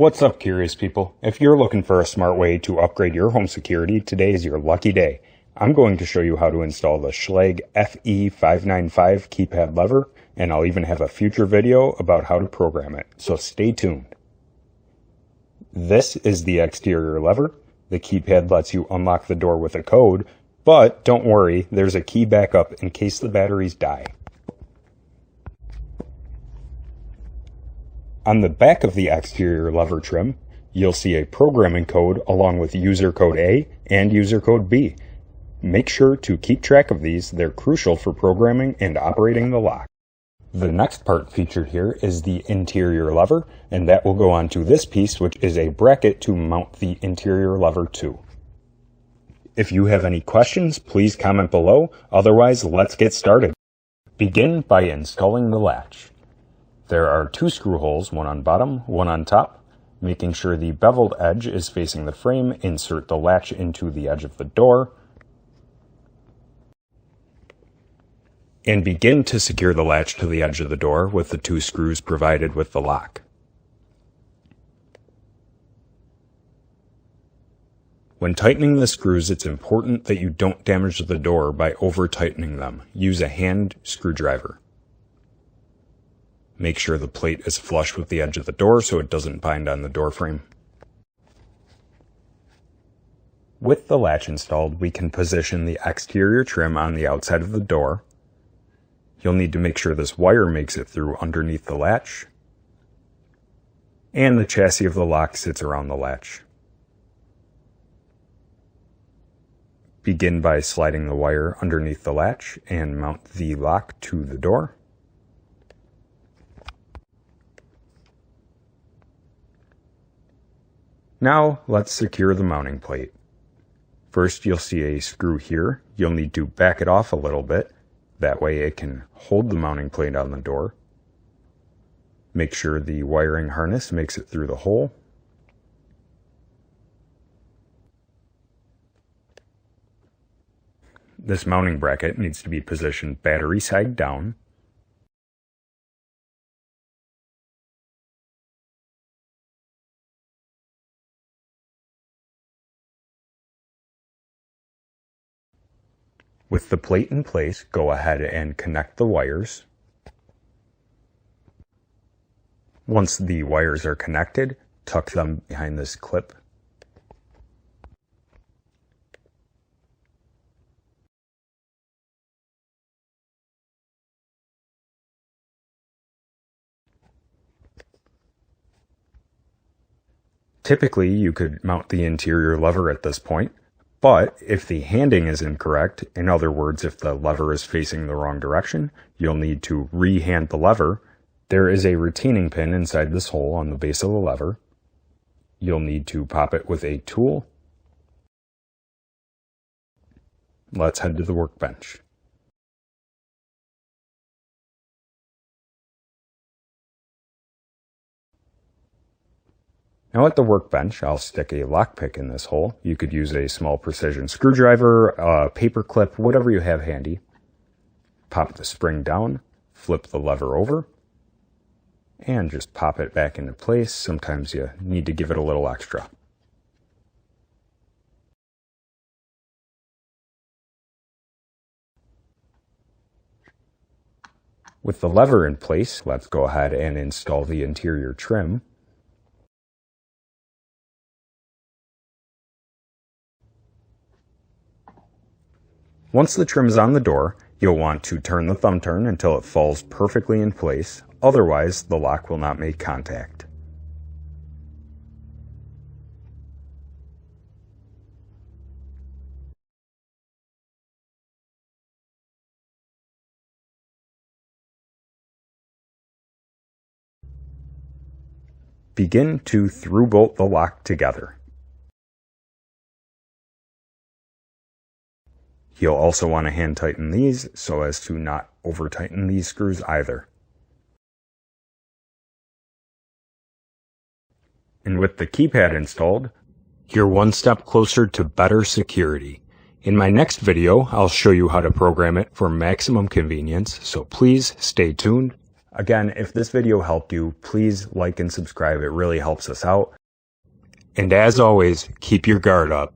What's up, curious people? If you're looking for a smart way to upgrade your home security, today is your lucky day. I'm going to show you how to install the Schlage FE595 keypad lever, and I'll even have a future video about how to program it, so stay tuned. This is the exterior lever. The keypad lets you unlock the door with a code, but don't worry, there's a key backup in case the batteries die. On the back of the exterior lever trim, you'll see a programming code along with user code A and user code B. Make sure to keep track of these, they're crucial for programming and operating the lock. The next part featured here is the interior lever, and that will go onto this piece, which is a bracket to mount the interior lever to. If you have any questions, please comment below, otherwise let's get started. Begin by installing the latch. There are two screw holes, one on bottom, one on top. Making sure the beveled edge is facing the frame, insert the latch into the edge of the door, and begin to secure the latch to the edge of the door with the two screws provided with the lock. When tightening the screws, it's important that you don't damage the door by over-tightening them. Use a hand screwdriver. Make sure the plate is flush with the edge of the door so it doesn't bind on the door frame. With the latch installed, we can position the exterior trim on the outside of the door. You'll need to make sure this wire makes it through underneath the latch, and the chassis of the lock sits around the latch. Begin by sliding the wire underneath the latch and mount the lock to the door. Now let's secure the mounting plate. First, you'll see a screw here. You'll need to back it off a little bit. That way it can hold the mounting plate on the door. Make sure the wiring harness makes it through the hole. This mounting bracket needs to be positioned battery side down. With the plate in place, go ahead and connect the wires. Once the wires are connected, tuck them behind this clip. Typically, you could mount the interior lever at this point. But if the handing is incorrect, in other words, if the lever is facing the wrong direction, you'll need to re-hand the lever. There is a retaining pin inside this hole on the base of the lever. You'll need to pop it with a tool. Let's head to the workbench. Now at the workbench, I'll stick a lockpick in this hole. You could use a small precision screwdriver, a paper clip, whatever you have handy. Pop the spring down, flip the lever over, and just pop it back into place. Sometimes you need to give it a little extra. With the lever in place, let's go ahead and install the interior trim. Once the trim is on the door, you'll want to turn the thumb turn until it falls perfectly in place, otherwise the lock will not make contact. Begin to through-bolt the lock together. You'll also want to hand tighten these so as to not over tighten these screws either. And with the keypad installed, you're one step closer to better security. In my next video, I'll show you how to program it for maximum convenience, so please stay tuned. Again, if this video helped you, please like and subscribe. It really helps us out. And as always, keep your guard up.